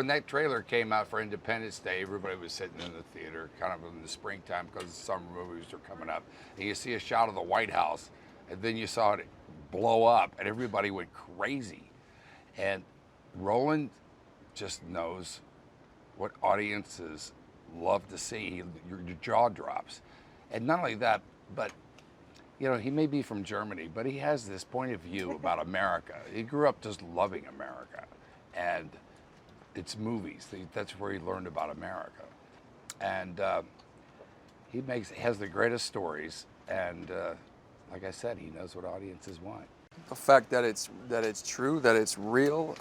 when that trailer came out for Independence Day, everybody was sitting in the theater, kind of in the springtime, because the summer movies are coming up. And you see a shot of the White House, and then you saw it blow up, and everybody went crazy. And Roland just knows what audiences love to see. Your jaw drops. And not only that, but you know, he may be from Germany, but he has this point of view about America. He grew up just loving America, and it's movies. That's where he learned about America. And he has the greatest stories, and like I said, he knows what audiences want. The fact that it's true, that it's real.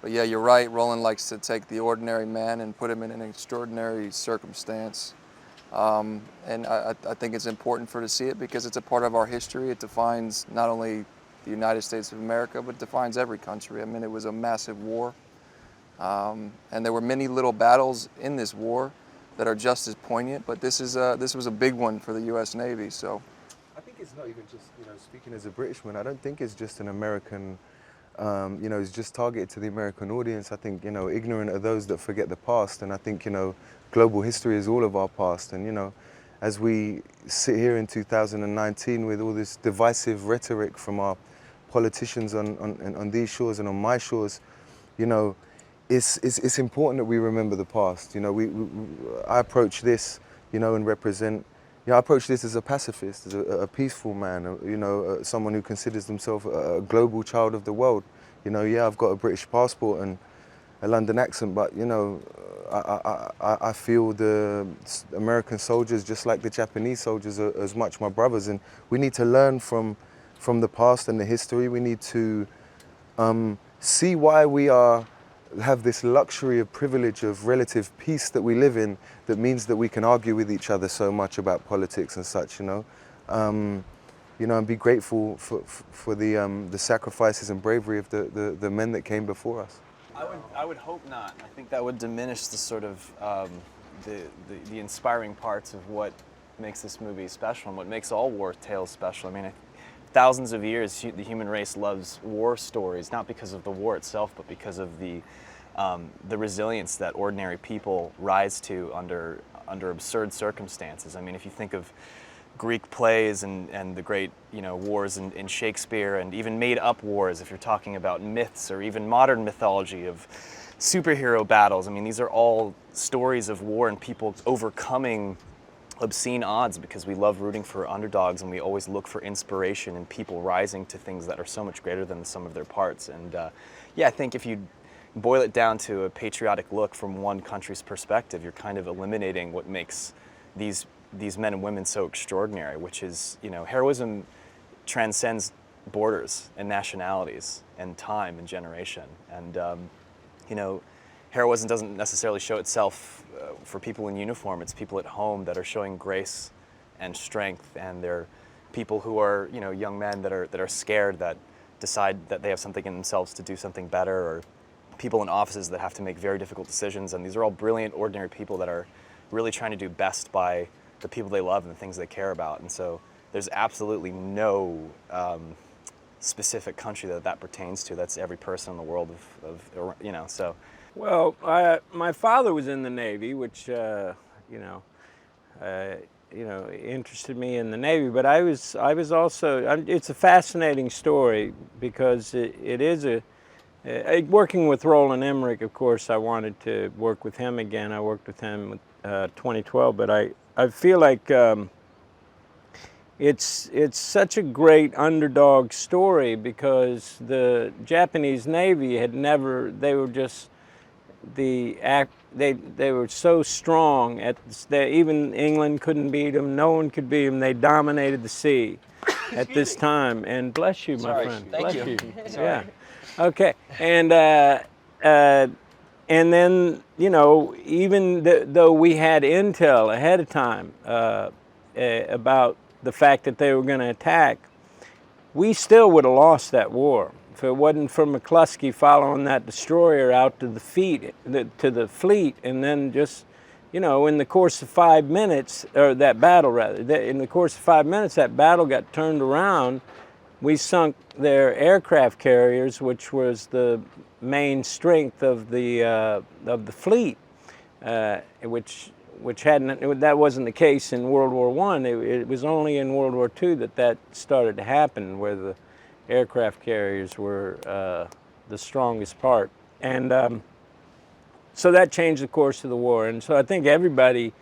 But yeah, you're right. Roland likes to take the ordinary man and put him in an extraordinary circumstance. And I think it's important to see it because it's a part of our history. It defines not only the United States of America, but it defines every country. I mean, it was a massive war. And there were many little battles in this war that are just as poignant, but this was a big one for the U.S. Navy. So I think it's not even just, speaking as a Britishman, I don't think it's just an American, it's just targeted to the American audience. I think, ignorant are those that forget the past. And I think, global history is all of our past. And, as we sit here in 2019 with all this divisive rhetoric from our politicians on these shores and on my shores, it's important that we remember the past. I approach this, and represent. I approach this as a pacifist, as a peaceful man. Someone who considers themselves a global child of the world. I've got a British passport and a London accent, but I feel the American soldiers, just like the Japanese soldiers, are as much my brothers, and we need to learn from the past and the history. We need to see why we have this luxury of privilege of relative peace that we live in, that means that we can argue with each other so much about politics and such, and be grateful for the sacrifices and bravery of the men that came before us. I would hope not. I think that would diminish the sort of the inspiring parts of what makes this movie special and what makes all war tales special. I mean, thousands of years, the human race loves war stories, not because of the war itself, but because of the resilience that ordinary people rise to under absurd circumstances. I mean, if you think of Greek plays and the great wars in Shakespeare, and even made-up wars, if you're talking about myths or even modern mythology of superhero battles, I mean, these are all stories of war and people overcoming obscene odds because we love rooting for underdogs, and we always look for inspiration in people rising to things that are so much greater than the sum of their parts. And I think if you boil it down to a patriotic look from one country's perspective, you're kind of eliminating what makes these men and women so extraordinary, which is, heroism transcends borders and nationalities and time and generation. And, heroism doesn't necessarily show itself for people in uniform. It's people at home that are showing grace and strength, and they're people who are, young men that are scared, that decide that they have something in themselves to do something better, or people in offices that have to make very difficult decisions. And these are all brilliant, ordinary people that are really trying to do best by the people they love and the things they care about. And so there's absolutely no specific country that pertains to. That's every person in the world so. Well, my father was in the Navy, which, interested me in the Navy, but I was also, it's a fascinating story because it is working with Roland Emmerich, of course, I wanted to work with him again. I worked with him in 2012, but I feel like it's such a great underdog story because the Japanese Navy they were just they were so strong even England couldn't beat them, no one could beat them. They dominated the sea at this time. And bless you, my friend. Thank you. Sorry. Yeah. Okay. And then, even though we had intel ahead of time about the fact that they were going to attack, we still would have lost that war if it wasn't for McCluskey following that destroyer out to the fleet, and then just, in the course of 5 minutes, or that battle rather, in the course of 5 minutes, that battle got turned around, we sunk their aircraft carriers, which was the main strength of the fleet, which hadn't, that wasn't the case in World War I. It was only in World War II that started to happen, where the aircraft carriers were the strongest part. And so that changed the course of the war. And so I think everybody,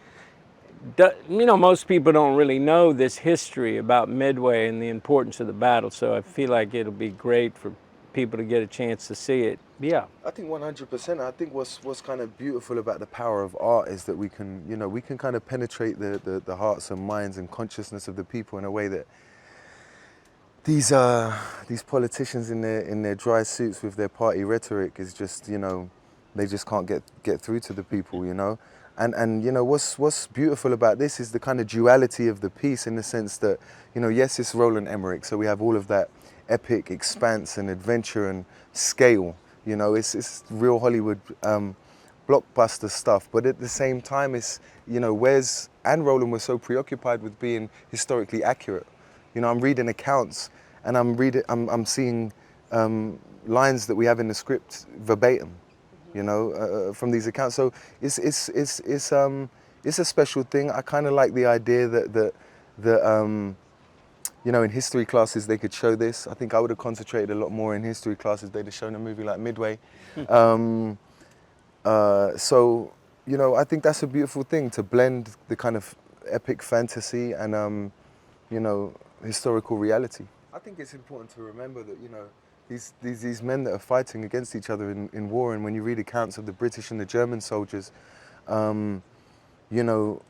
most people don't really know this history about Midway and the importance of the battle. So I feel like it'll be great for people to get a chance to see it. Yeah. I think 100%. I think what's kind of beautiful about the power of art is that we can kind of penetrate the hearts and minds and consciousness of the people in a way that these politicians in their dry suits with their party rhetoric is just, they just can't get through to the people, And what's beautiful about this is the kind of duality of the piece, in the sense that, yes, it's Roland Emmerich, so we have all of that epic expanse and adventure and scale. It's real Hollywood blockbuster stuff. But at the same time, it's, Wes and Roland were so preoccupied with being historically accurate. I'm reading accounts, and I'm seeing lines that we have in the script verbatim, from these accounts. So it's a special thing. I kind of like the idea that in history classes they could show this. I think I would have concentrated a lot more in history classes. They'd have shown a movie like Midway. So I think that's a beautiful thing, to blend the kind of epic fantasy and historical reality. I think it's important to remember that these men that are fighting against each other in war, and when you read accounts of the British and the German soldiers, during the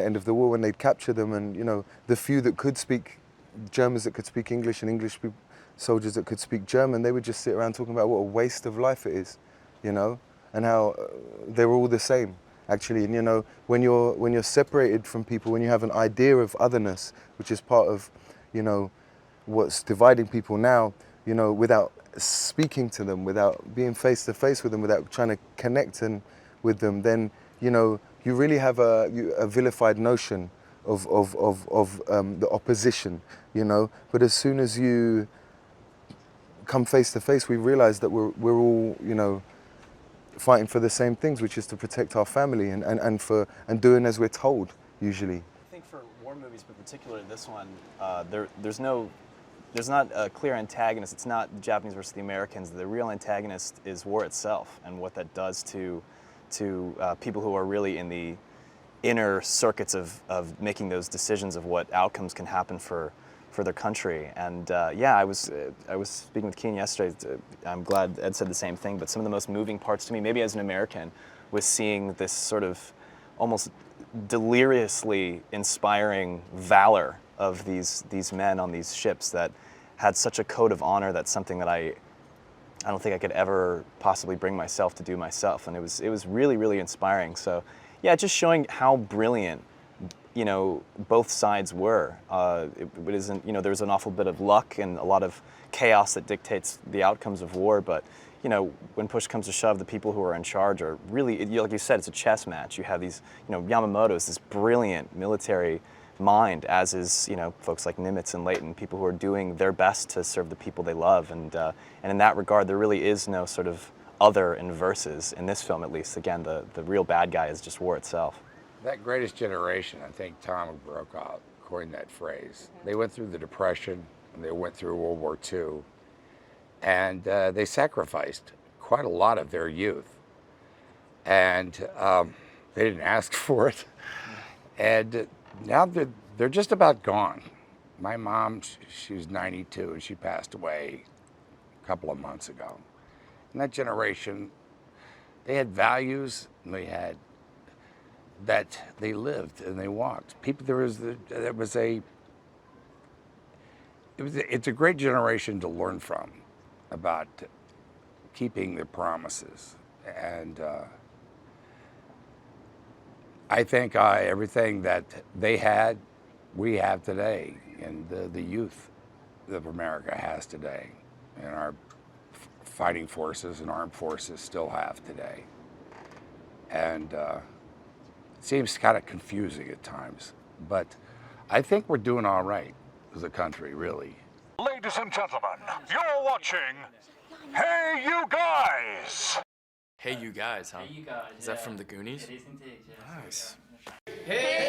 end of the war, when they'd capture them, and the few that could speak, Germans that could speak English, and English soldiers that could speak German, they would just sit around talking about what a waste of life it is, and how they were all the same, actually. And when you're separated from people, when you have an idea of otherness, which is part of what's dividing people now, without speaking to them, without being face to face with them, without trying to connect with them, then you really have a vilified notion of the opposition, But as soon as you come face to face, we realize that we're all, fighting for the same things, which is to protect our family and doing as we're told, usually. I think for war movies, but particularly this one, there's not a clear antagonist. It's not the Japanese versus the Americans. The real antagonist is war itself, and what that does to people who are really in the inner circuits of making those decisions of what outcomes can happen for their country. And I was speaking with Keean yesterday. I'm glad Ed said the same thing, but some of the most moving parts to me, maybe as an American, was seeing this sort of almost deliriously inspiring valor of these men on these ships that had such a code of honor. That's something that I don't think I could ever possibly bring myself to do myself, and it was really, really inspiring. So yeah, just showing how brilliant both sides were. It isn't, there's an awful bit of luck and a lot of chaos that dictates the outcomes of war, but when push comes to shove, the people who are in charge are really, like you said, it's a chess match. You have these, Yamamoto is this brilliant military mind, as is, folks like Nimitz and Leighton, people who are doing their best to serve the people they love. And in that regard, there really is no sort of other and versus in this film, at least. Again, the real bad guy is just war itself. That greatest generation, I think Tom Brokaw coined that phrase. They went through the Depression, and they went through World War II, and they sacrificed quite a lot of their youth. And they didn't ask for it. And now they're just about gone. My mom, she was 92, and she passed away a couple of months ago. And that generation, they had values, and they had that they lived and they walked. People, it's a great generation to learn from about keeping their promises. And I think everything that they had, we have today, and the youth of America has today, and our fighting forces and armed forces still have today. And it seems kind of confusing at times, but I think we're doing all right. as a country, really. Ladies and gentlemen, you're watching Hey You Guys! Hey You Guys, huh? Hey, you guys. Is that from the Goonies? It is indeed, yes. Nice. Hey,